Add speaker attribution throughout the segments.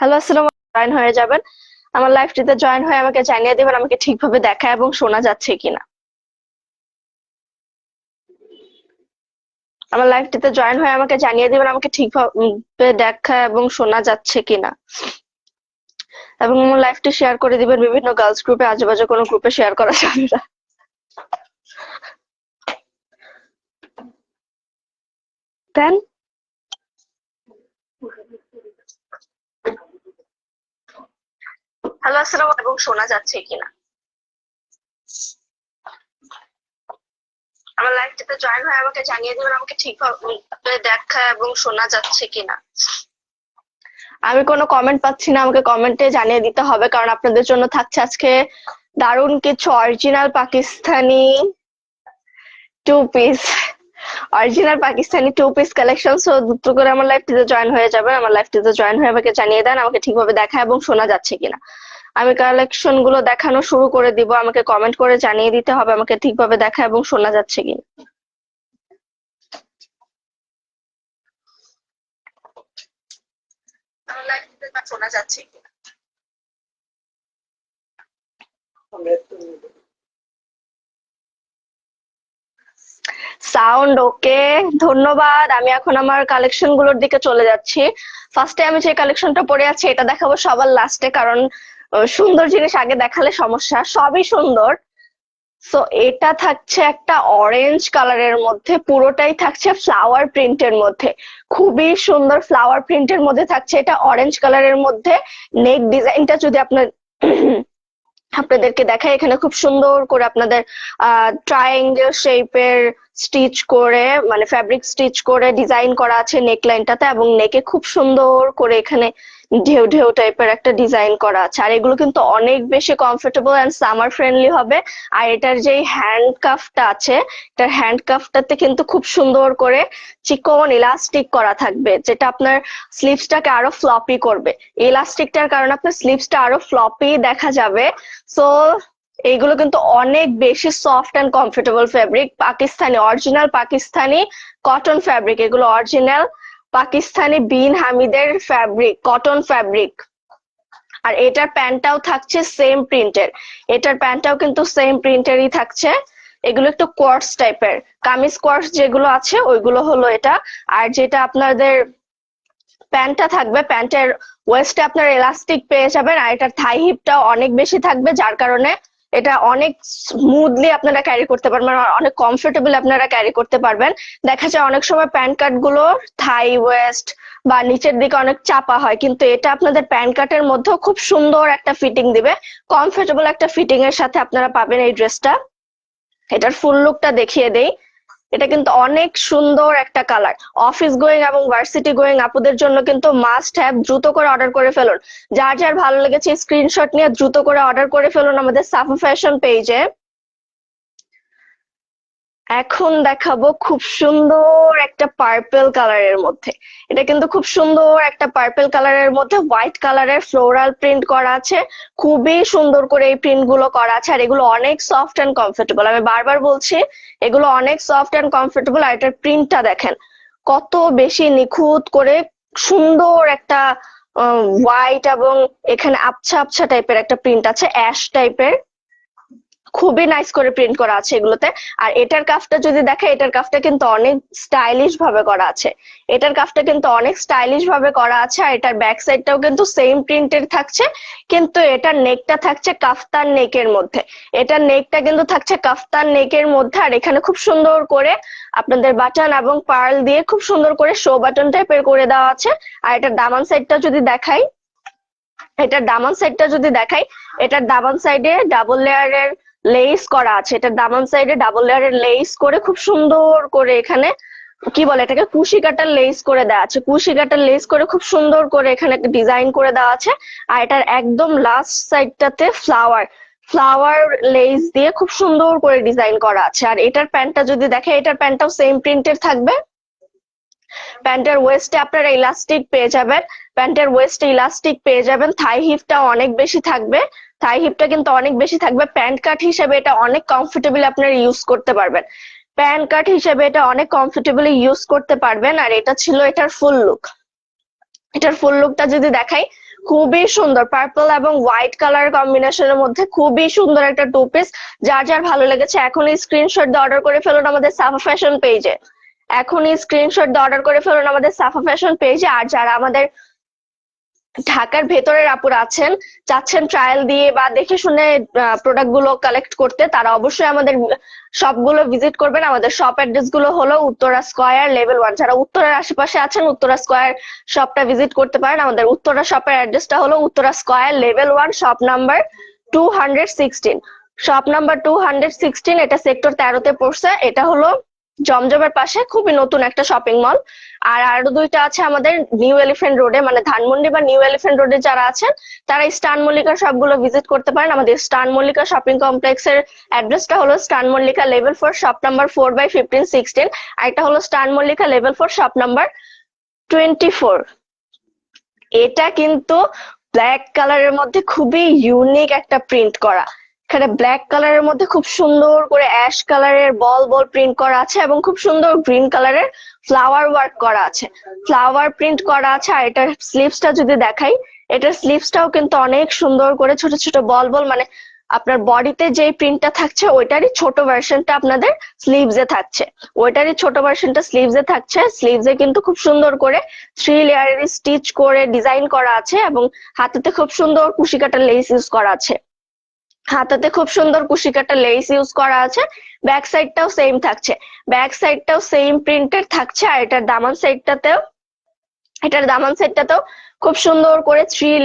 Speaker 1: Hello, আসসালামু আলাইকুম। Join হয়ে যাবেন। আমার লাইভটিতে জয়েন হয়ে আমাকে জানিয়ে দিবেন আমাকে ঠিকভাবে দেখা এবং শোনা যাচ্ছে কিনা। আমার লাইভটিতে জয়েন হয়ে আমাকে জানিয়ে দিবেন আমাকে ঠিকভাবে দেখা এবং শোনা যাচ্ছে কিনা। এবং আমার লাইভটি শেয়ার করে দিবেন বিভিন্ন গার্লস গ্রুপে, আজেবাজে কোনো গ্রুপে শেয়ার করা যাবে না। দেন হ্যালো, আসসালামু আলাইকুম। এবং শোনা যাচ্ছে কিনা। আমার লাইভটিতে জয়েন হয়ে আমাকে জানিয়ে দিবেন আমাকে ঠিকভাবে দেখা এবং শোনা যাচ্ছে কিনা। আমি কোনো কমেন্ট পাচ্ছি না, আমাকে কমেন্টে জানিয়ে দিতে হবে, কারণ আপনাদের জন্য থাকছে আজকে দারুণ কিছু original Pakistani two piece collection. So দ্রুত করে আমার লাইভটিতে জয়েন হয়ে যাবে। আমার লাইভটিতে জয়েন হয়ে আমাকে জানিয়ে দেন আমাকে ঠিকভাবে দেখা এবং শোনা যাচ্ছে কিনা। আমি কালেকশন গুলো দেখানো শুরু করে দিব, আমাকে কমেন্ট করে জানিয়ে দিতে হবে আমাকে ঠিকভাবে দেখা এবং শোনা যাচ্ছে কিনা। আমার লাইভটিতে শোনা যাচ্ছে কিনা। সাউন্ড ওকে, ধন্যবাদ। আমি এখন আমার কালেকশন গুলোর দিকে চলে যাচ্ছি। ফার্স্টে আমি যে কালেকশনটা পরে আছি এটা দেখাবো সবার লাস্টে, কারণ সুন্দর জিনিস আগে দেখালে সমস্যা। সবই সুন্দর। সো এটা থাকছে একটা অরেঞ্জ কালারের মধ্যে, পুরোটাই থাকছে ফ্লাওয়ার প্রিন্টের মধ্যে। খুবই সুন্দর ফ্লাওয়ার প্রিন্টের মধ্যে থাকছে এটা অরেঞ্জ কালারের মধ্যে। নেক ডিজাইনটা যদি আপনাদেরকে দেখাই, এখানে খুব সুন্দর করে আপনাদের ট্রায়াঙ্গেল শেপের স্টিচ করে, মানে ফ্যাব্রিক স্টিচ করে ডিজাইন করা আছে নেকলাইনটাতে, এবং নেকে খুব সুন্দর করে এখানে ঢেউ ঢেউ টাইপের একটা ডিজাইন করা আছে। আর এগুলো কিন্তু অনেক বেশি কমফোর্টেবল এন্ড সামার ফ্রেন্ডলি হবে। আর এটার যে হ্যান্ড কাফটা আছে, এটার হ্যান্ড কাফটাতে কিন্তু খুব সুন্দর করে চিকন ইলাস্টিক করা থাকবে, যেটা আপনার স্লিভসটাকে আরো ফ্লপি করবে। ইলাস্টিকটার কারণে আপনার স্লিভসটা আরো ফ্লপি দেখা যাবে। সো এইগুলো কিন্তু অনেক বেশি soft and comfortable fabric, Pakistani original Pakistani cotton fabric. এগুলো অরিজিনাল পাকিস্তানি বিন হামিদের ফ্যাব্রিক, কটন ফ্যাব্রিক। আর এটার প্যান্টটাও থাকছে সেম প্রিন্টের। এটার প্যান্টটাও কিন্তু সেম প্রিন্টেরই থাকছে। এগুলো একটু কোয়ার্টস টাইপের, কামিজ কোয়ার্টস যেগুলো আছে ওইগুলো হলো এটা। আর যেটা আপনাদের প্যান্টটা থাকবে, প্যান্টের ওয়েস্টে আপনার এলাস্টিক পেয়ে যাবেন। আর এটার থাই হিপটাও অনেক বেশি থাকবে, যার কারণে এটা অনেক স্মুথলি আপনারা ক্যারি করতে পারবেন, অনেক কমফোর্টেবল আপনারা ক্যারি করতে পারবেন। দেখা যায় অনেক সময় প্যান্ট কাট গুলো থাই ওয়েস্ট বা নিচের দিকে অনেক চাপা হয়, কিন্তু এটা আপনাদের প্যান্ট কাটের মধ্যেও খুব সুন্দর একটা ফিটিং দিবে। কমফোর্টেবল একটা ফিটিং এর সাথে আপনারা পাবেন এই ড্রেসটা। এটার ফুল লুকটা দেখিয়ে দেই। এটা কিন্তু অনেক সুন্দর একটা কালার। অফিস গোয়িং এবং ভার্সিটি গোয়িং আপুদের জন্য কিন্তু মাস্ট হ্যাভ। দ্রুত করে অর্ডার করে ফেলুন। যার যার ভালো লেগেছে স্ক্রিনশট নিয়ে দ্রুত করে অর্ডার করে ফেলুন আমাদের সাফা ফ্যাশন পেজে। এখন দেখাবো খুব সুন্দর একটা পার্পল কালারের মধ্যে। এটা কিন্তু খুব সুন্দর একটা পার্পল কালারের মধ্যে হোয়াইট কালারের ফ্লোরাল প্রিন্ট করা আছে। খুবই সুন্দর করে এই প্রিন্ট গুলো করা আছে। আর এগুলো অনেক সফট এন্ড কমফোর্টেবল, আমি বারবার বলছি এগুলো অনেক সফট এন্ড কমফোর্টেবল। আর এটার প্রিন্টটা দেখেন কত বেশি নিখুঁত করে, সুন্দর একটা হোয়াইট এবং এখানে আবছা আবছা টাইপের একটা প্রিন্ট আছে, অ্যাশ টাইপের। খুবই নাইস করে প্রিন্ট করা আছে এগুলোতে। আর এটার কাফটা যদি দেখে, এটার কাফটা কিন্তু অনেক স্টাইলিশ ভাবে করা আছে। এটার কাফটা কিন্তু অনেক স্টাইলিশ ভাবে করা আছে। আর এটার ব্যাক সাইডটাও কিন্তু সেম প্রিন্টের থাকছে, কিন্তু এটার নেকটা থাকছে কাফতান নেকের মধ্যে। এটার নেকটা কিন্তু থাকছে কাফতান নেকের মধ্যে। আর এখানে খুব সুন্দর করে আপনাদের বাটন এবং পার্ল দিয়ে খুব সুন্দর করে শো বাটন টাইপের করে দেওয়া আছে। আর এটার দামান সাইডটা যদি দেখাই, এটার দামান সাইডে ডাবল লেয়ারের লেস করা আছে। এটার দামান সাইডে ডাবল লেয়ারের লেস করে খুব সুন্দর করে এখানে কি বলে এটাকে কুশি কাটার লেস করে দেওয়া আছে। কুশি কাটার লেস করে খুব সুন্দর করে এখানে ডিজাইন করে দেওয়া আছে। আর এটার একদম লাস্ট সাইডটাতে ফ্লাওয়ার লেস দিয়ে খুব সুন্দর করে ডিজাইন করা আছে। আর এটার প্যান্টটা যদি দেখে, এটার প্যান্টটাও সেম প্রিন্টের থাকবে। প্যান্টের ওয়েস্টে আপনারা ইলাস্টিক পেয়ে যাবেন, থাই হিপটাও অনেক বেশি থাকবে। থাই হিপটা কিন্তু অনেক বেশি থাকবে। প্যান্ট কাট হিসেবে এটা অনেক কমফোর্টেবল আপনারা ইউজ করতে পারবেন। প্যান্ট কাট হিসেবে এটা অনেক কমফোর্টেবলি ইউজ করতে পারবেন। আর এটা ছিল এটার ফুল লুক। এটার ফুল লুকটা যদি দেখাই, খুবই সুন্দর পার্পল এবং হোয়াইট কালার কম্বিনেশনের মধ্যে খুবই সুন্দর একটা টু পিস। যার যার ভালো লেগেছে এখনই স্ক্রিনশট দিয়ে অর্ডার করে ফেলুন আমাদের সাফা ফ্যাশন পেজে। এখনই স্ক্রিনশট দিয়ে অর্ডার করে ফেলুন আমাদের সাফা ফ্যাশন পেজে। আর যারা আমাদের ঢাকার ভেতরের আপুরা আছেন, চাচ্ছেন ট্রায়াল দিয়ে বা দেখে শুনে প্রোডাক্ট গুলো কালেক্ট করতে, তারা অবশ্যই আমাদের শপগুলো ভিজিট করবেন। আমাদের শপ অ্যাড্রেস গুলো হলো উত্তরা স্কয়ার লেভেল 1। যারা উত্তরার আশেপাশে আছেন উত্তরা স্কয়ার শপটা ভিজিট করতে পারেন। আমাদের উত্তরা শপের অ্যাড্রেসটা হলো Uttara square level 1, shop number 216। Shop number 216, এটা সেক্টর 13-তে পড়ছে। এটা হলো জমজমের পাশে খুবই নতুন একটা শপিং মল। আর আরো দুইটা আছে আমাদের নিউ এলিফ্যান্ট রোডে, মানে ধানমন্ডি বা নিউ এলিফ্যান্ট রোডে যারা আছেন তারা স্টান মল্লিকা সবগুলো ভিজিট করতে পারেন। আমাদের স্টান মল্লিকা শপিং কমপ্লেক্সের অ্যাড্রেসটা হলো Eastern Mallika level 4, shop number 4/1516। আর এটা হলো Eastern Mallika level 4, shop number 24। এটা কিন্তু ব্ল্যাক কালারের মধ্যে খুবই ইউনিক একটা প্রিন্ট করা। এখানে ব্ল্যাক কালারের মধ্যে খুব সুন্দর করে অ্যাশ কালারের বল বল প্রিন্ট করা আছে এবং খুব সুন্দর গ্রিন কালারের ফ্লাওয়ার ওয়ার্ক করা আছে, ফ্লাওয়ার প্রিন্ট করা আছে। আর এটার স্লিভসটা যদি দেখাই, এটার স্লিভসটাও কিন্তু অনেক সুন্দর করে ছোট ছোট বল বল, মানে আপনার বডিতে যে প্রিন্টটা থাকছে ওইটারই ছোট ভার্সনটা আপনাদের স্লিভসে থাকছে, ওইটারই ছোট ভার্সনটা স্লিভসে থাকছে। স্লিভসে কিন্তু খুব সুন্দর করে 3 লেয়ারের স্টিচ করে ডিজাইন করা আছে এবং হাতেতে খুব সুন্দর কুশি কাটা লেস ইউজ করা আছে। হাতাতে খুব সুন্দর কুশি কাটা লেস ইউজ করা আছে। ব্যাক সাইডটাও সেম থাকছে, ব্যাক সাইডটাও সেম প্রিন্টের থাকছে। আর এটার দামান সাইডটাতেও খুব সুন্দর করে 3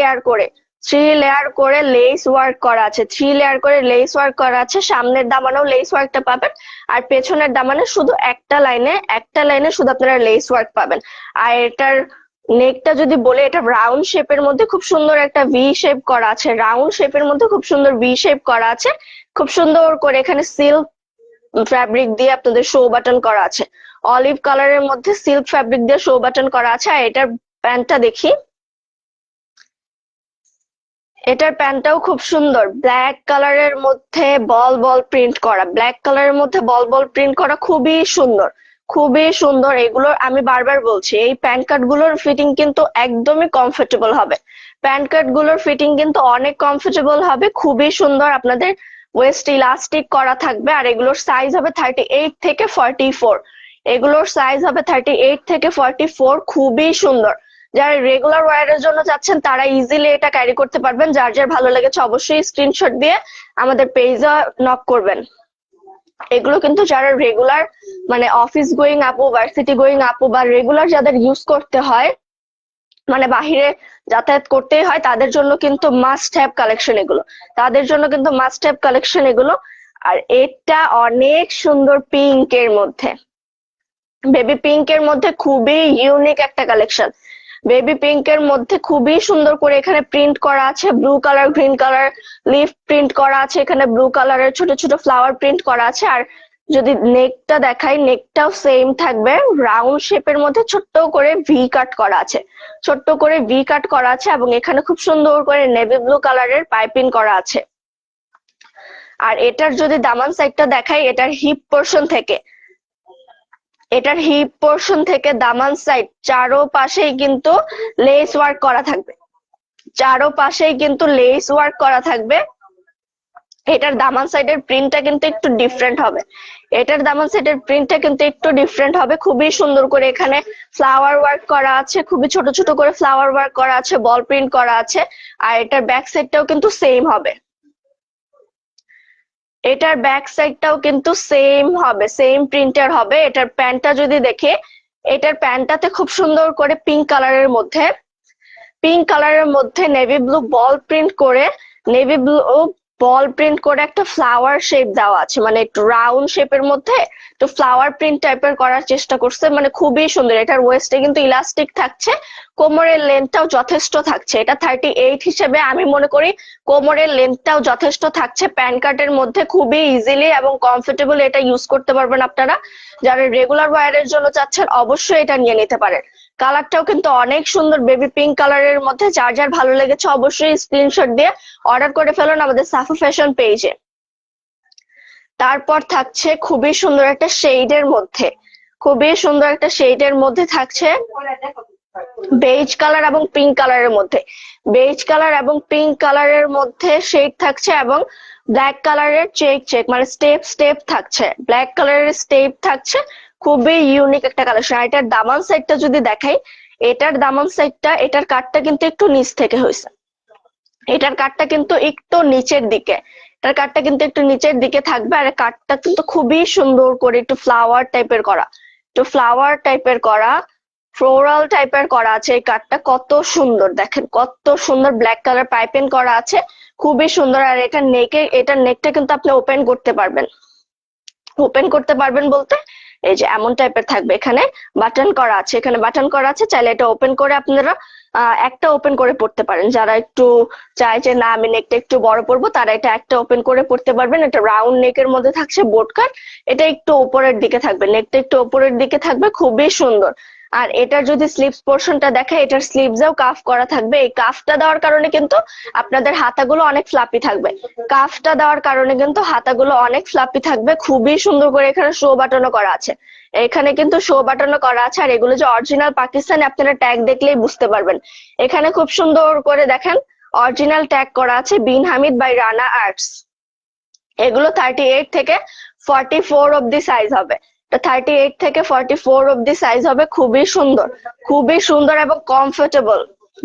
Speaker 1: লেয়ার করে লেস ওয়ার্ক করা আছে, 3 লেয়ার করে লেস ওয়ার্ক করা আছে। সামনের দামানেও লেস ওয়ার্কটা পাবেন, আর পেছনের দামানে শুধু একটা লাইনে শুধু আপনারা লেস ওয়ার্ক পাবেন। আর এটার নেকটা যদি বলে, এটা রাউন্ড শেপের মধ্যে খুব সুন্দর একটা ভি শেপ করা আছে, রাউন্ড শেপের মধ্যে খুব সুন্দর ভি শেপ করা আছে। খুব সুন্দর করে এখানে সিল্ক ফ্যাব্রিক দিয়ে আপনাদের শো বাটন করা আছে, অলিভ কালারের মধ্যে সিল্ক ফ্যাব্রিক দিয়ে শো বাটন করা আছে। আর এটার প্যান্টটা দেখি, এটার প্যান্টটাও খুব সুন্দর, ব্ল্যাক কালারের মধ্যে বল বল প্রিন্ট করা, ব্ল্যাক কালারের মধ্যে বল বল প্রিন্ট করা, খুবই সুন্দর, খুবই সুন্দর। এগুলোর আমি বারবার বলছি, এই প্যান্ট কাট গুলোর ফিটিং কিন্তু একদমই কমফোর্টেবল হবে, প্যান্ট কাট গুলোর ফিটিং কিন্তু অনেক কমফোর্টেবল হবে, খুবই সুন্দর। আপনাদের ওয়েস্ট ইলাস্টিক করা থাকবে। আর এগুলোর সাইজ হবে 38 থেকে 44, এগুলোর সাইজ হবে 38 থেকে 44, খুবই সুন্দর। যারা রেগুলার ওয়্যারের জন্য চাচ্ছেন তারা ইজিলি এটা ক্যারি করতে পারবেন। যার যার ভালো লেগেছে অবশ্যই স্ক্রিনশট দিয়ে আমাদের পেজে নক করবেন। এগুলো কিন্তু যারা রেগুলার, মানে অফিস গোয়িং আপু, ভার্সিটি গোয়িং আপু, বা রেগুলার যাদের ইউজ করতে হয়, মানে বাহিরে যাতায়াত করতেই হয়, তাদের জন্য কিন্তু মাস্ট হ্যাভ কালেকশন এগুলো, তাদের জন্য কিন্তু মাস্ট হ্যাভ কালেকশন এগুলো। আর এটা অনেক সুন্দর পিঙ্কের মধ্যে, বেবি পিঙ্কের মধ্যে খুবই ইউনিক একটা কালেকশন। বেবি পিঙ্কের মধ্যে খুবই সুন্দর করে এখানে প্রিন্ট করা আছে, blue colour, green colour leaf print করা আছে, এখানে ব্লু কালারের ছোট ছোট ফ্লাওয়ার প্রিন্ট করা আছে। আর যদি নেকটা দেখাই, নেকটাও সেম থাকবে, রাউন্ড শেপের মধ্যে ছোট্ট করে ভি কাট করা আছে, ছোট্ট করে ভি কাট করা আছে। এবং এখানে খুব সুন্দর করে নেভি ব্লু কালারের পাইপিং করা আছে। আর এটার যদি দামান সাইডটা দেখাই, এটার হিপ পোর্শন থেকে দামান সাইড চারোপাশেই কিন্তু লেস ওয়ার্ক করা থাকবে, চারোপাশেই কিন্তু লেস ওয়ার্ক করা থাকবে। এটার দামান সাইডের প্রিন্টটা কিন্তু একটু ডিফারেন্ট হবে, এটার দামান সাইডের প্রিন্টটা কিন্তু একটু ডিফারেন্ট হবে। খুবই সুন্দর করে এখানে ফ্লাওয়ার ওয়ার্ক করা আছে, খুবই ছোট ছোট করে ফ্লাওয়ার ওয়ার্ক করা আছে, বল প্রিন্ট করা আছে। আর এটার ব্যাক সাইডটাও কিন্তু সেম হবে, এটার ব্যাক সাইডটাও কিন্তু সেম হবে, সেম প্রিন্টের হবে। এটার প্যান্টটা যদি দেখে, এটার প্যান্টটাতে খুব সুন্দর করে পিঙ্ক কালারের মধ্যে নেভি ব্লু বল প্রিন্ট করে, নেভি ব্লু বল প্রিন্ট করে একটা ফ্লাওয়ার শেপ দেওয়া আছে, মানে একটু রাউন্ড শেপের মধ্যে একটু ফ্লাওয়ার প্রিন্ট টাইপের করার চেষ্টা করছে, মানে খুবই সুন্দর। এটার ওয়েস্টে কিন্তু ইলাস্টিক থাকছে, কোমরের লেন্থটাও যথেষ্ট থাকছে। এটা 38 হিসেবে আমি মনে করি কোমরের লেন্থটাও যথেষ্ট থাকছে। প্যান্ট কাটের মধ্যে খুবই ইজিলি এবং কমফোর্টেবল এটা ইউজ করতে পারবেন আপনারা। যারা রেগুলার ওয়্যারের জন্য চাচ্ছেন অবশ্যই এটা নিয়ে নিতে পারেন। কালারটাও কিন্তু অনেক সুন্দর, বেবি পিঙ্ক কালারের মধ্যে। যার যার ভালো লেগেছে অবশ্যই স্ক্রিনশট দিয়ে অর্ডার করে ফেলুন আমাদের সাফা ফ্যাশন পেজে। তারপর থাকছে খুবই সুন্দর একটা শেডের মধ্যে, খুবই সুন্দর একটা শেডের মধ্যে থাকছে বেজ কালার এবং পিঙ্ক কালারের মধ্যে, বেজ কালার এবং পিঙ্ক কালারের মধ্যে শেড থাকছে এবং ব্ল্যাক কালারের চেক চেক মানে স্টেপ স্টেপ থাকছে, ব্ল্যাক কালারের স্টেপ থাকছে। খুবই ইউনিক একটা কালেকশন। আর এটার দামান সাইডটা যদি দেখাই, এটার দামান সাইডটা, এটার কাটটা কিন্তু একটু নিচ থেকে হয়েছে, এটার কাটটা কিন্তু একটু নিচের দিকে, এটার কাটটা কিন্তু একটু নিচের দিকে থাকবে। আর কাটটা কিন্তু খুবই সুন্দর করে একটু ফ্লাওয়ার টাইপের করা, একটু ফ্লাওয়ার টাইপের করা, ফ্লোরাল টাইপের করা আছে। এই কাটটা কত সুন্দর, দেখেন কত সুন্দর, ব্ল্যাক কালার পাইপিং করা আছে, খুবই সুন্দর। আর এটা নেকে, এটার নেকটা কিন্তু আপনি ওপেন করতে পারবেন, ওপেন করতে পারবেন বলতে এই যে এমন টাইপের থাকবে, এখানে বাটন করা আছে, এখানে বাটন করা আছে, চাইলে এটা ওপেন করে আপনারা একটা ওপেন করে পড়তে পারেন। যারা একটু চায় যে না আমি নেকটা একটু বড় পরবো, তারা এটা একটা ওপেন করে পড়তে পারবেন। এটা রাউন্ড নেকের মধ্যে থাকছে, বোট কাট, এটা একটু উপরের দিকে থাকবে, নেকটা একটু উপরের দিকে থাকবে, খুবই সুন্দর। আর এটার যদি স্লিভস পোর্শনটা দেখে, এটার স্লিভসেও কাফ করা থাকবে। এই কাফটা দেওয়ার কারণে কিন্তু আপনাদের হাতাগুলো অনেক ফ্লাপি থাকবে, কাফটা দেওয়ার কারণে কিন্তু হাতাগুলো অনেক ফ্লাপি থাকবে। খুবই সুন্দর করে এখানে শো বাটনও করা আছে, এখানে কিন্তু শো বাটনও করা আছে। আর এগুলো যে অরিজিনাল পাকিস্তানি, আপনারা ট্যাগ দেখলেই বুঝতে পারবেন। এখানে খুব সুন্দর করে দেখেন অরিজিনাল ট্যাগ করা আছে, বিন হামিদ বাই রানা আর্টস। এগুলো 38 থেকে 44 অব্দি সাইজ হবে, 38 থেকে 44 অব্দি সাইজ হবে। খুবই সুন্দর, খুবই সুন্দর এবং কমফোর্টেবল,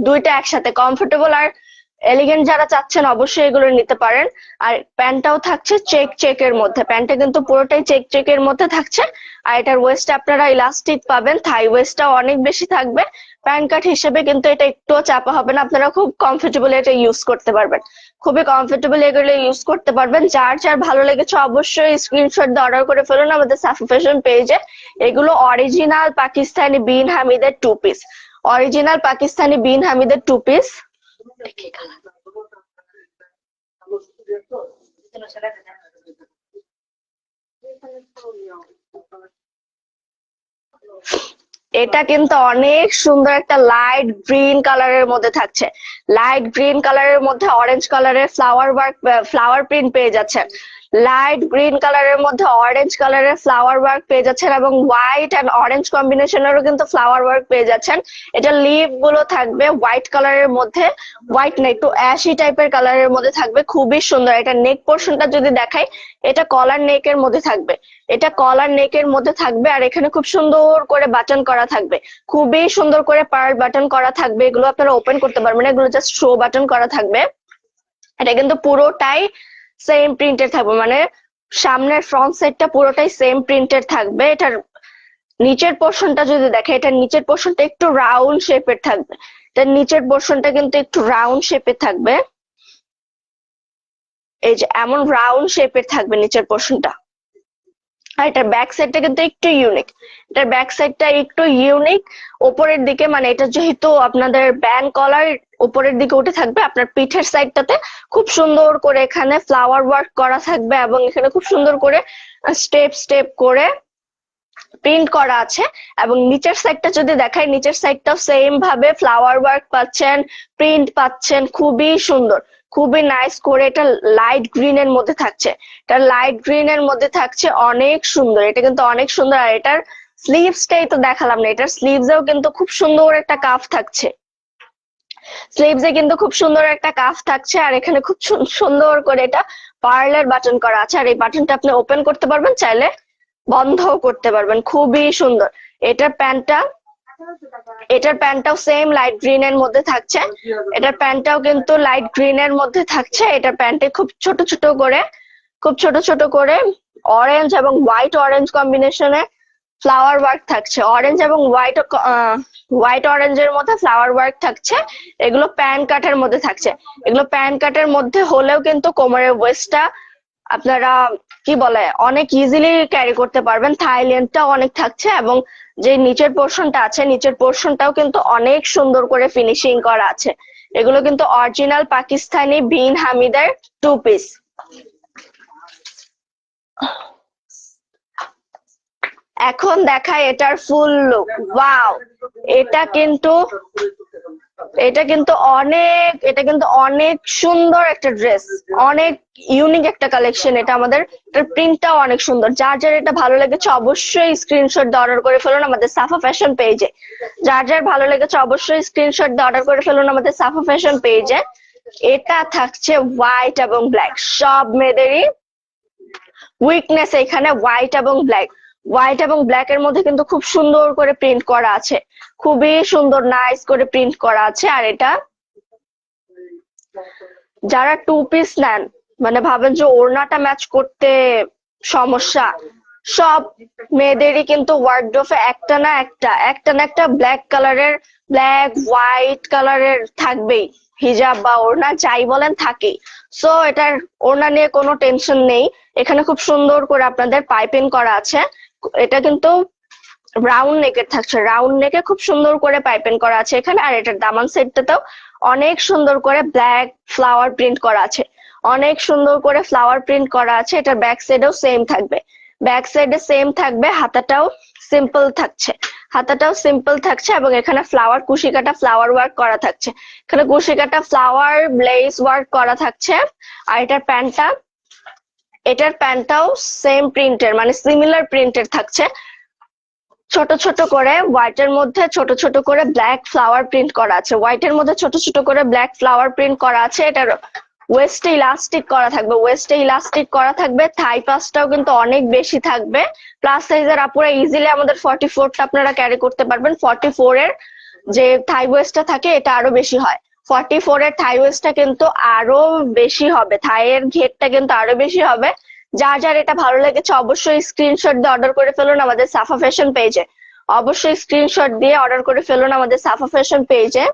Speaker 1: দুইটা একসাথে, কমফোর্টেবল আর এলিগেন্ট যারা চাচ্ছেন অবশ্যই এগুলো নিতে পারেন। আর প্যান্টটাও থাকছে চেক চেকের মধ্যে, প্যান্টটা কিন্তু পুরোটাই চেক চেকের মধ্যে থাকছে। আর এটার ওয়েস্ট আপনারা ইলাস্টিক পাবেন, থাই ওয়েস্টটাও অনেক বেশি থাকবে। প্যান্ট কাট হিসেবে কিন্তু এটা একটুও চাপা হবে না, আপনারা খুব কমফোর্টেবল এটা ইউজ করতে পারবেন, খুবই কমফোর্টেবল এগুলো ইউজ করতে পারবেন। যার যার ভালো লেগেছে অবশ্যই স্ক্রিনশট দিয়ে অর্ডার করে ফেলুন আমাদের সাফি ফ্যাশন পেজে। এগুলো অরিজিনাল পাকিস্তানি বিন হামিদের টু পিস, অরিজিনাল পাকিস্তানি বিন হামিদের টু পিস। এটা কিন্তু অনেক সুন্দর একটা লাইট গ্রিন কালারের মধ্যে থাকছে, লাইট গ্রিন কালারের মধ্যে অরেঞ্জ কালারের ফ্লাওয়ার ওয়ার্ক, ফ্লাওয়ার প্রিন্ট পেয়ে যাচ্ছেন। লাইট গ্রিন কালারের মধ্যে অরেঞ্জ কালারের ফ্লাওয়ার ওয়ার্ক পেয়ে যাচ্ছেন এবং হোয়াইট এন্ড অরেঞ্জ কম্বিনেশনেরও কিন্তু ফ্লাওয়ার ওয়ার্ক পেয়ে যাচ্ছেন। এটা লিভ গুলো থাকবে হোয়াইট কালারের মধ্যে, হোয়াইট না একটু অ্যাশি টাইপের কালারের মধ্যে থাকবে, খুবই সুন্দর। এটা নেক পোর্শনটা যদি দেখাই, এটা কলার নেকের মধ্যে থাকবে, এটা কলার নেকের মধ্যে থাকবে। আর এখানে খুব সুন্দর করে বাটন করা থাকবে, খুবই সুন্দর করে পার্ল বাটন করা থাকবে। এগুলো আপনারা ওপেন করতে পারবেন, এগুলো জাস্ট শো বাটন করা থাকবে। এটা কিন্তু পুরোটাই সেম প্রিন্টের থাকবে, মানে সামনের ফ্রন্ট সাইডটা পুরোটাই সেম প্রিন্টের থাকবে। এটার নিচের পোর্শনটা যদি দেখে, এটার নিচের পোর্শনটা একটু রাউন্ড শেপের থাকবে, এটার নিচের পোর্শনটা কিন্তু একটু রাউন্ড শেপের থাকবে, এই যে এমন রাউন্ড শেপের থাকবে নিচের পোর্শনটা। আর এটার ব্যাক সাইডটা কিন্তু একটু ইউনিক, এটার ব্যাক সাইডটা একটু ইউনিক। ওপরের দিকে মানে এটা যেহেতু আপনাদের ব্যান্ড কলার উপরের দিকে উঠে থাকবে, আপনার পিঠের সাইডটাতে খুব সুন্দর করে এখানে ফ্লাওয়ার ওয়ার্ক করা থাকবে এবং এখানে খুব সুন্দর করে স্টেপ স্টেপ করে প্রিন্ট করা আছে। এবং নিচের সাইডটা যদি দেখাই, নিচের সাইডটাও সেম ভাবে ফ্লাওয়ার ওয়ার্ক পাচ্ছেন, প্রিন্ট পাচ্ছেন, খুবই সুন্দর, খুবই নাইস করে। এটা লাইট গ্রিন এর মধ্যে থাকছে, এটা লাইট গ্রিন এর মধ্যে থাকছে, অনেক সুন্দর, এটা কিন্তু অনেক সুন্দর। আর এটার স্লিভসটাই তো দেখালাম না, এটার স্লিভসেও কিন্তু খুব সুন্দর একটা কাফ থাকছে, স্লিভসে কিন্তু খুব সুন্দর একটা কাফ থাকছে। আর এখানে খুব সুন্দর করে এটা পার্লের বাটন করা আছে। আর এই বাটনটা আপনি ওপেন করতে পারবেন, চাইলে বন্ধও করতে পারবেন, খুবই সুন্দর। এটার প্যান্টটা, এটার প্যান্টটাও সেম লাইট গ্রিন এর মধ্যে থাকছে, এটার প্যান্টটাও কিন্তু লাইট গ্রিন এর মধ্যে থাকছে। এটার প্যান্টে খুব ছোট ছোট করে, খুব ছোট ছোট করে অরেঞ্জ এবং হোয়াইট অরেঞ্জ কম্বিনেশনে ফ্লাওয়ার ওয়ার্ক থাকছে, অরেঞ্জ এবং হোয়াইট, হোয়াইট অরেঞ্জের মধ্যে ফ্লাওয়ার ওয়ার্ক থাকছে। এগুলো প্যান কাটের মধ্যে থাকছে, এগুলো প্যান কাটের মধ্যে হলেও কিন্তু কোমরের ওয়েস্টটা আপনারা কি বলে অনেক ইজিলি ক্যারি করতে পারবেন। থাইল্যান্ডটাও অনেক থাকছে এবং যে নিচের পোর্শনটা আছে, নিচের পোর্শনটাও কিন্তু অনেক সুন্দর করে ফিনিশিং করা আছে। এগুলো কিন্তু অরিজিনাল পাকিস্তানি বিন হামিদের টু পিস। এখন দেখায় এটার ফুল লুক, ওয়াও, এটা কিন্তু এটা কিন্তু অনেক সুন্দর একটা ড্রেস, অনেক ইউনিক একটা কালেকশন। এটা আমাদের এটার প্রিন্টটাও অনেক সুন্দর। যার যার এটা ভালো লেগেছে অবশ্যই স্ক্রিনশট দিয়ে অর্ডার করে ফেলুন আমাদের সাফা ফ্যাশন পেজে। যার যার ভালো লেগেছে অবশ্যই স্ক্রিনশট দিয়ে অর্ডার করে ফেলুন আমাদের সাফা ফ্যাশন পেজে। এটা থাকছে হোয়াইট এবং ব্ল্যাক, সব মেয়েদেরই উইকনেস এখানে হোয়াইট এবং ব্ল্যাক। হোয়াইট এবং ব্ল্যাক এর মধ্যে কিন্তু খুব সুন্দর করে প্রিন্ট করা আছে, খুবই সুন্দর নাইস করে প্রিন্ট করা আছে। আর এটা যারা টু পিস নেন, মানে ভাবেন যে ওড়নাটা ম্যাচ করতে সমস্যা, সব মেয়েদেরই কিন্তু ওয়ার্ডরোবে একটা না একটা ব্ল্যাক কালারের, ব্ল্যাক হোয়াইট কালারের থাকবেই, হিজাব বা ওড়না যাই বলেন থাকেই। সো এটার ওড়না নিয়ে কোনো টেনশন নেই। এখানে খুব সুন্দর করে আপনাদের পাইপিং করা আছে। এটা কিন্তু রাউন্ড নেকের থাকছে, রাউন্ড নেকে খুব সুন্দর করে পাইপিং করা আছে এখানে। আর এটার দামান সেটটাতেও অনেক সুন্দর করে ব্ল্যাক ফ্লাওয়ার প্রিন্ট করা আছে, অনেক সুন্দর করে ফ্লাওয়ার প্রিন্ট করা আছে। এটার ব্যাক সাইডেও সেম থাকবে, ব্যাক সাইডে সেম থাকবে। হাতাটাও সিম্পল থাকছে এবং এখানে ফ্লাওয়ার কুশি কাটা ফ্লাওয়ার ওয়ার্ক করা থাকছে, এখানে কুশি কাটা ফ্লাওয়ার লেস ওয়ার্ক করা থাকছে। আর এটার প্যান্টটাও সেম প্রিন্টের, মানে সিমিলার প্রিন্টের থাকছে। ছোট ছোট করে হোয়াইটের মধ্যে ছোট ছোট করে ব্ল্যাক ফ্লাওয়ার প্রিন্ট করা আছে, হোয়াইটের মধ্যে ছোট ছোট করে ব্ল্যাক ফ্লাওয়ার প্রিন্ট করা আছে। এটার ওয়েস্টে ইলাস্টিক করা থাকবে, থাই পাসটাও কিন্তু অনেক বেশি থাকবে। প্লাস সাইজের আপুরা ইজিলি আমাদের 44টা আপনারা ক্যারি করতে পারবেন। 44 এর যে থাই ওয়েস্টটা থাকে এটা আরো বেশি হয়, 44 এর থাই ওয়েস্টটা কিন্তু আরো বেশি হবে, থাইয়ের ঘেরটা কিন্তু আরো বেশি হবে। যার যার এটা ভালো লেগেছে অবশ্যই স্ক্রিনশট দিয়ে অর্ডার করে ফেলুন আমাদের সাফা ফ্যাশন পেজে, অবশ্যই স্ক্রিনশট দিয়ে অর্ডার করে ফেলুন আমাদের সাফা ফ্যাশন পেজে।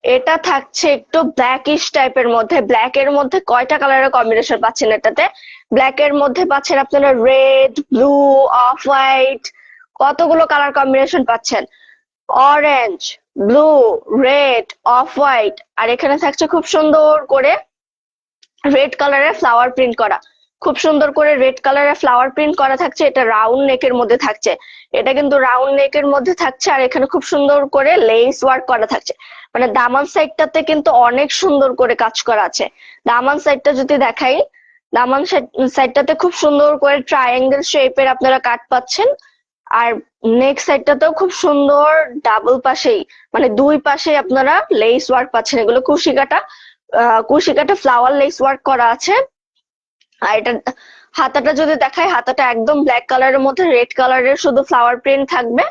Speaker 1: এটা থাকছে একটু ব্ল্যাকিশ টাইপের মধ্যে। ব্ল্যাক এর মধ্যে কয়টা কালারের কম্বিনেশন পাচ্ছেন এটাতে? ব্ল্যাক এর মধ্যে পাচ্ছেন আপনারা রেড, ব্লু, অফ হোয়াইট, কতগুলো কালার কম্বিনেশন পাচ্ছেন, orange, blue, red, off white. আর এখানে থাকছে খুব সুন্দর করে রেড কালারের ফ্লাওয়ার প্রিন্ট করা, খুব সুন্দর করে রেড কালারের ফ্লাওয়ার প্রিন্ট করা থাকছে। এটা রাউন্ড নেকের মধ্যে থাকছে, এটা কিন্তু রাউন্ড নেকের মধ্যে থাকছে। আর এখানে খুব সুন্দর করে লেস ওয়ার্ক করা থাকছে, মানে দামান সাইডটাতে কিন্তু অনেক সুন্দর করে কাজ করা আছে। দামান সাইডটা যদি দেখাই, দামান সাইডটাতে খুব সুন্দর করে ট্রায়াঙ্গেল শেপের আপনারা কাট পাচ্ছেন। আর নেক সাইডটাতেও খুব সুন্দর ডাবল পাশেই, মানে দুই পাশে আপনারা লেস ওয়ার্ক পাচ্ছেন। এগুলো কুশি কাটা ফ্লাওয়ার লেস ওয়ার্ক করা আছে। আর এটা হাতাটা যদি দেখাই, হাতাটা একদম ব্ল্যাক কালারের মধ্যে রেড কালারের শুধু ফ্লাওয়ার প্রিন্ট থাকবে।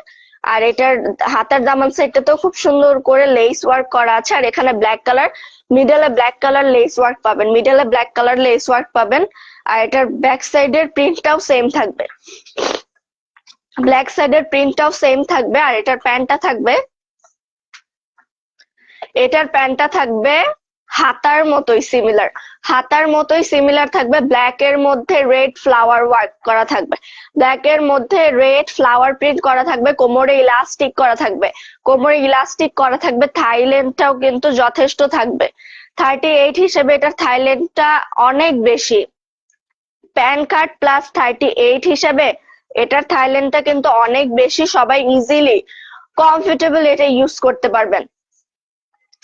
Speaker 1: আর এটার হাতার দামান সাইডটাতেও খুব সুন্দর করে লেস ওয়ার্ক করা আছে। আর এখানে ব্ল্যাক কালার, মিডলে ব্ল্যাক কালার লেস ওয়ার্ক পাবেন। আর এটার ব্যাক সাইডের প্রিন্টটাও সেম থাকবে, আর এটার প্যান্টটা থাকবে হাতার মতোই সিমিলার থাকবে। ব্ল্যাক এর মধ্যে রেড ফ্লাওয়ার ওয়ার্ক করা থাকবে, ব্ল্যাক এর মধ্যে রেড ফ্লাওয়ার প্রিন্ট করা থাকবে। কোমরে ইলাস্টিক করা থাকবে। থাইল্যান্ডটাও কিন্তু যথেষ্ট থাকবে, 38 হিসেবে এটার থাইল্যান্ডটা অনেক বেশি। প্যান্ট কাট প্লাস 38 হিসেবে এটার থাইল্যান্ডটা কিন্তু অনেক বেশি। সবাই ইজিলি কমফোর্টেবল এটা ইউজ করতে পারবেন।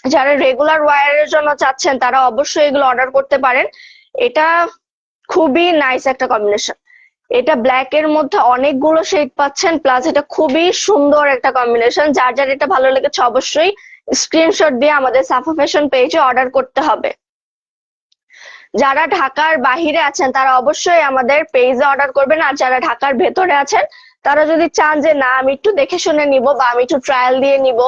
Speaker 1: যারা রেগুলার ওয়্যারের জন্য চাচ্ছেন তারা অবশ্যই এগুলো অর্ডার করতে পারেন। এটা খুবই নাইস একটা কম্বিনেশন। এটা ব্ল্যাক এর মধ্যে অনেকগুলো শেড পাচ্ছেন, প্লাস এটা খুবই সুন্দর একটা কম্বিনেশন। যার যার এটা ভালো লেগেছে অবশ্যই স্ক্রিনশট দিয়ে আমাদের সাফা ফ্যাশন পেজে অর্ডার করতে হবে। যারা ঢাকার বাহিরে আছেন তারা অবশ্যই আমাদের পেজে অর্ডার করবেন। আর যারা ঢাকার ভেতরে আছেন তারা যদি চান যে না আমি একটু দেখে শুনে নিব বা আমি একটু ট্রায়াল দিয়ে নিব,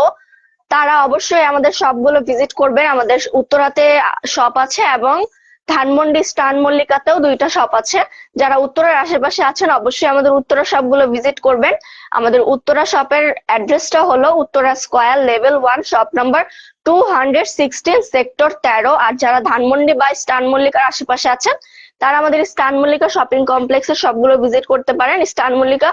Speaker 1: তারা অবশ্যই আমাদের শপগুলো ভিজিট করবেন। আমাদের উত্তরাতে শপ আছে এবং ধানমন্ডি স্টান মল্লিকাতেও 2টা শপ আছে। যারা উত্তরার আশেপাশে আছেন অবশ্যই আমাদের উত্তরা শপগুলো ভিজিট করবেন। আমাদের উত্তরা শপের অ্যাড্রেসটা হলো Uttara square level 1 shop number 216 sector 13। আর যারা ধানমন্ডি বা স্টান মল্লিকার আশেপাশে আছেন তারা আমাদের স্টান মল্লিকা শপিং কমপ্লেক্সের সবগুলো ভিজিট করতে পারেন। স্টান মল্লিকা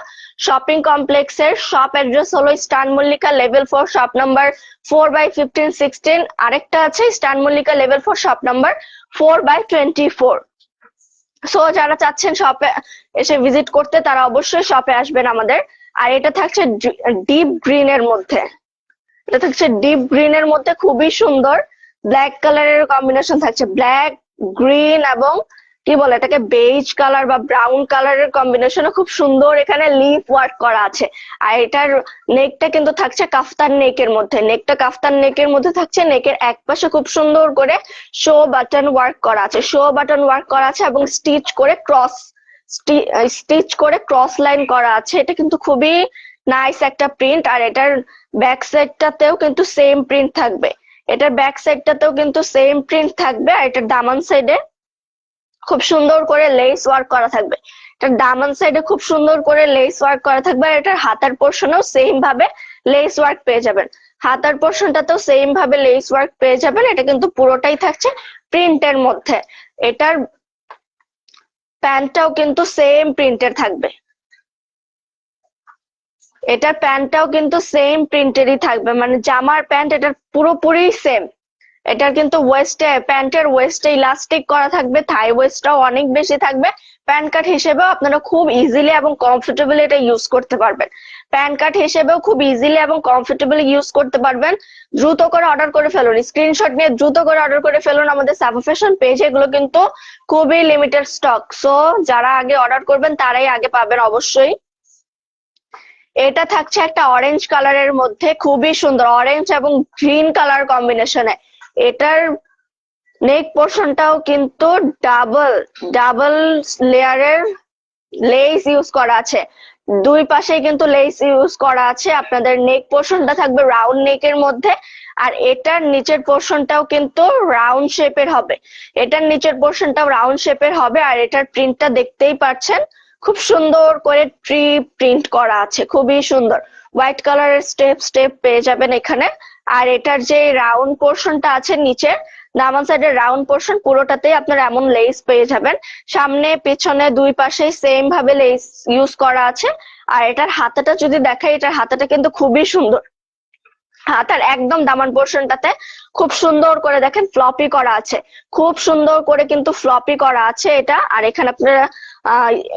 Speaker 1: শপিং কমপ্লেক্সের শপ অ্যাড্রেস হলো Eastern Mallika level 4 shop number 4/15-16। আরেকটা আছে Eastern Mallika level 4 shop number 4/24। So যারা চাচ্ছেন শপে এসে ভিজিট করতে তারা অবশ্যই শপে আসবেন আমাদের। আর এটা থাকছে ডিপ গ্রিন এর মধ্যে, এটা থাকছে ডিপ গ্রিন এর মধ্যে, খুবই সুন্দর। ব্ল্যাক কালারের কম্বিনেশন থাকছে, ব্ল্যাক, গ্রিন এবং কি বলে এটাকে, বেজ কালার বা ব্রাউন কালারের কম্বিনেশনে খুব সুন্দর এখানে লিফ ওয়ার্ক করা আছে। আর এটার নেকটা কিন্তু থাকছে কাফতান নেকের মধ্যে, নেকটা কাফতান নেকের মধ্যে থাকছে। নেকের এক পাশে খুব সুন্দর করে শো বাটন ওয়ার্ক করা আছে, শো বাটন ওয়ার্ক করা আছে এবং স্টিচ করে ক্রস লাইন করা আছে। এটা কিন্তু খুবই নাইস একটা প্রিন্ট। আর এটার ব্যাক সাইডটাতেও কিন্তু সেম প্রিন্ট থাকবে, এটার ব্যাক সাইডটাতেও কিন্তু সেম প্রিন্ট থাকবে। আর এটার দামান সাইডে খুব সুন্দর করে লেস ওয়ার্ক করা থাকবে, এটার দামান সাইডে খুব সুন্দর করে লেস ওয়ার্ক করা থাকবে। আর এটার হাতার পোর্শনেও সেম ভাবে লেস ওয়ার্ক পেয়ে যাবেন, হাতার পোর্শনটাতেও সেম ভাবে লেস ওয়ার্ক পেয়ে যাবেন। এটা কিন্তু পুরোটাই থাকছে প্রিন্টের মধ্যে। এটার প্যান্টটাও কিন্তু সেম প্রিন্টের থাকবে, এটার প্যান্টটাও কিন্তু সেম প্রিন্টেরই থাকবে, মানে জামার প্যান্ট এটার পুরোপুরি সেম। এটার কিন্তু ওয়েস্টে, প্যান্টের ওয়েস্টে ইলাস্টিক করা থাকবে, থাই ওয়েস্টটাও অনেক বেশি থাকবে। প্যান্ট কাট হিসেবেও আপনারা খুব ইজিলি এবং কমফোর্টেবলি এটা ইউজ করতে পারবেন, প্যান্ট কাট হিসেবেও খুব ইজিলি এবং কমফোর্টেবলি ইউজ করতে পারবেন। দ্রুত করে অর্ডার করে ফেলুন, স্ক্রিনশট নিয়ে দ্রুত করে অর্ডার করে ফেলুন আমাদের সাফা ফ্যাশন পেজে। এগুলো কিন্তু খুবই লিমিটেড স্টক, সো যারা আগে অর্ডার করবেন তারাই আগে পাবেন অবশ্যই। এটা থাকছে একটা অরেঞ্জ কালারের মধ্যে, খুবই সুন্দর অরেঞ্জ এবং গ্রিন কালার কম্বিনেশনে। এটার নেক পোর্শনটাও কিন্তু ডাবল ডাবল লেয়ারের লেস ইউজ করা আছে, দুই পাশে কিন্তু লেস ইউজ করা আছে। আপনাদের নেক পোর্শনটা থাকবে রাউন্ড নেকের মধ্যে, আর এটার নিচের পোর্শনটাও কিন্তু রাউন্ড শেপের হবে, এটার নিচের পোর্শনটাও রাউন্ড শেপের হবে। আর এটার প্রিন্টটা দেখতেই পাচ্ছেন, খুব সুন্দর করে ট্রি প্রিন্ট করা আছে, খুবই সুন্দর। হোয়াইট কালারের স্টেপ স্টেপ পেয়ে যাবেন এখানে। আর এটার যে রাউন্ড পোর্শনটা আছে নিচের দামান সাইডের রাউন্ড পোর্শন, পুরোটাতেই আপনার এমন লেস পেয়ে যাবেন, সামনে পেছনে দুই পাশে সেম ভাবে লেস ইউজ করা আছে। আর এটার হাতাটা যদি দেখাই, এটার হাতাটা কিন্তু খুবই সুন্দর, হাতার একদম দামান পোর্শনটাতে খুব সুন্দর করে দেখেন ফ্লপি করা আছে, খুব সুন্দর করে কিন্তু ফ্লপি করা আছে এটা। আর এখানে আপনারা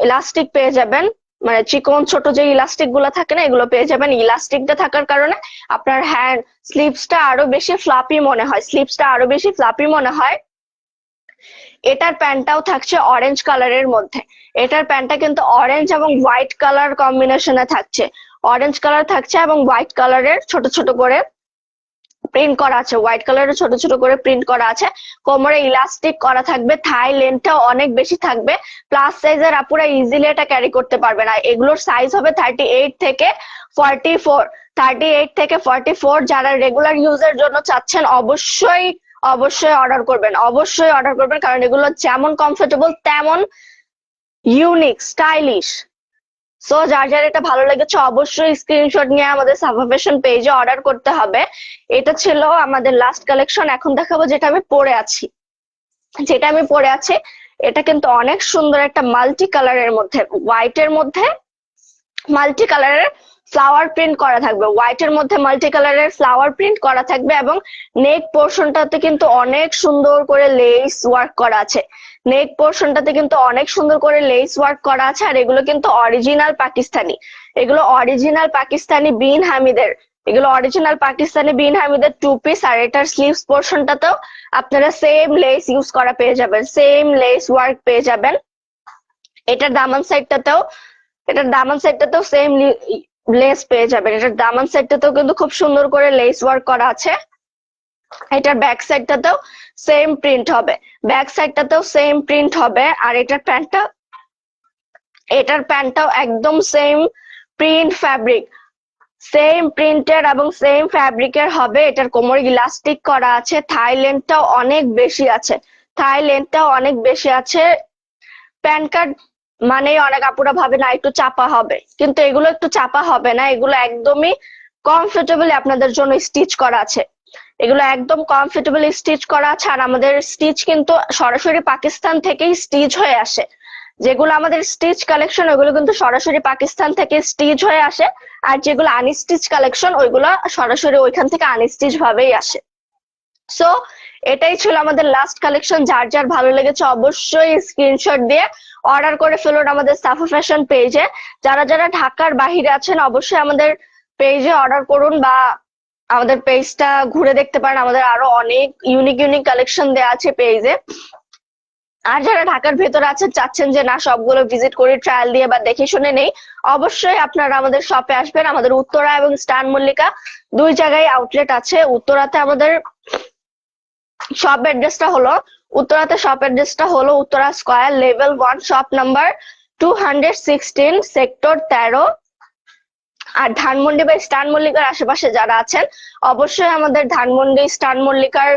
Speaker 1: ইলাস্টিক পেয়ে যাবেন, মানে চিকন ছোট যে ইলাস্টিক গুলো থাকে না, এগুলো পেয়ে যাবেন। ইলাস্টিকটা থাকার কারণে আপনার হ্যান্ড স্লিভসটা আরো বেশি ফ্লাপি মনে হয়, স্লিভসটা আরো বেশি ফ্লাপি মনে হয়। এটার প্যান্টটাও থাকছে অরেঞ্জ কালারের মধ্যে, এটার প্যান্টটা কিন্তু অরেঞ্জ এবং হোয়াইট কালার কম্বিনেশনে থাকছে, অরেঞ্জ কালার থাকছে এবং হোয়াইট কালারের ছোট ছোট করে প্রিন্ট করা আছে, হোয়াইট কালারের ছোট ছোট করে প্রিন্ট করা আছে। কোমরে ইলাস্টিক করা থাকবে, থাই লেন্থটাও অনেক বেশি থাকবে, প্লাস সাইজের আপুরা ইজিলি এটা ক্যারি করতে পারবে না। এগুলোর সাইজ হবে 38 থেকে 44, 38 থেকে 44। যারা রেগুলার ইউজের জন্য চাচ্ছেন অবশ্যই অবশ্যই অর্ডার করবেন, অবশ্যই অর্ডার করবেন, কারণ এগুলো যেমন কমফোর্টেবল তেমন ইউনিক স্টাইলিশ। সো যার যার এটা ভালো লেগেছে অবশ্যই স্ক্রিনশট নিয়ে আমাদের সাফা ফ্যাশন পেজে অর্ডার করতে হবে। এটা ছিল আমাদের লাস্ট কালেকশন। এখন দেখাবো যেটা আমি পরে আছি, যেটা আমি পরে আছি এটা কিন্তু অনেক সুন্দর একটা মাল্টি কালারের মধ্যে, হোয়াইটের মধ্যে মাল্টি কালারের ফ্লাওয়ার প্রিন্ট করা থাকবে, হোয়াইটের মধ্যে মাল্টি কালারের ফ্লাওয়ার প্রিন্ট করা থাকবে। এবং নেক পোর্শনটাতে কিন্তু অনেক সুন্দর করে লেস ওয়ার্ক করা আছে, নেক পোর্শনটাতে কিন্তু অনেক সুন্দর করে লেস ওয়ার্ক করা আছে। আর এগুলো কিন্তু অরিজিনাল পাকিস্তানি, এগুলো অরিজিনাল পাকিস্তানি বিন হামিদের, এগুলো অরিজিনাল পাকিস্তানি বিন হামিদের টু পিস। আর এটার স্লিভস পোর্শনটাতেও আপনারা সেম লেস ইউজ করা পেয়ে যাবেন, সেম লেস ওয়ার্ক পেয়ে যাবেন। এটার দামান সাইডটাতেও, এটার দামান সাইডটাতেও সেম লেস পেয়ে যাবেন, এটার দামান সাইডটাতেও কিন্তু খুব সুন্দর করে লেস ওয়ার্ক করা আছে। এটার ব্যাক সাইডটাতেও সেম প্রিন্ট হবে, ব্যাক সাইডটাতেও সেম প্রিন্ট হবে। আর এটার প্যান্টটা, এটার প্যান্টটাও একদম সেম প্রিন্ট ফ্যাব্রিক, সেম প্রিন্টের এবং সেম ফ্যাব্রিকের হবে। এটার কোমর ইলাস্টিক করা আছে, থাই লেন্থটাও অনেক বেশি আছে, থাই লেন্থটাও অনেক বেশি আছে। প্যান কার্ড মানে অনেক আপুরা ভাবে না একটু চাপা হবে, কিন্তু এগুলো একটু চাপা হবে না, এগুলো একদমই কমফোর্টেবলি আপনাদের জন্য স্টিচ করা আছে, এগুলো একদম কমফোর্টেবলি স্টিচ করা আছে। আর আমাদের স্টিচ কিন্তু সরাসরি পাকিস্তান থেকেই স্টিচ হয়ে আসে, যেগুলো আমাদের স্টিচ কালেকশন ওইগুলো কিন্তু সরাসরি পাকিস্তান থেকে স্টিচ হয়ে আসে। আর যেগুলো আনস্টিচ কালেকশন ওইগুলো সরাসরি ওইখান থেকে আনস্টিচ ভাবেই আসে। সো এটাই ছিল আমাদের লাস্ট কালেকশন। যার যার ভালো লেগেছে অবশ্যই স্ক্রিনশট দিয়ে অর্ডার করে ফেলুন আমাদের সাফা ফ্যাশন পেজে। যারা যারা ঢাকার বাহিরে আছেন অবশ্যই আমাদের পেজে অর্ডার করুন, বা আমাদের পেজটা ঘুরে দেখতে পারেন, আমাদের আরো অনেক ইউনিক ইউনিক কালেকশন দেওয়া আছে পেজে। আর যারা ঢাকার ভেতরে আছেন, চাচ্ছেন যে না সবগুলো ভিজিট করে ট্রায়াল দিয়ে বা দেখে শুনে নেই, অবশ্যই আপনারা আমাদের শপে আসবেন। আমাদের উত্তরা এবং স্টান মল্লিকা দুই জায়গায় আউটলেট আছে। উত্তরাতে আমাদের শপ অ্যাড্রেসটা হলো Uttara square, level 1, shop number 216, sector 13। আর ধানমন্ডি বা স্টান মল্লিকার আশেপাশে যারা আছেন, অবশ্যই আমাদের ধানমন্ডি স্টান মল্লিকার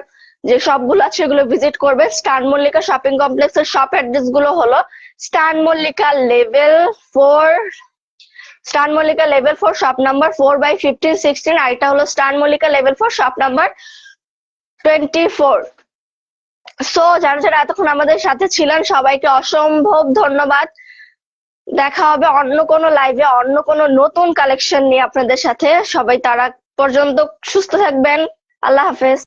Speaker 1: যে শপগুলো আছে সেগুলো ভিজিট করবেন। স্টান মল্লিকা শপিং কমপ্লেক্সের শপ অ্যাড্রেস গুলো হলো Eastern Mallika level 4, shop number 4/15-16। আর এটা হলো Eastern Mallika level 4, shop number 24। So যারা যারা এতক্ষণ আমাদের সাথে ছিলেন, সবাইকে অসম্ভব ধন্যবাদ। দেখা হবে অন্য কোনো লাইভে অন্য কোনো নতুন কালেকশন নিয়ে আপনাদের সাথে। সবাই তারা পর্যন্ত সুস্থ থাকবেন। আল্লাহ হাফেজ।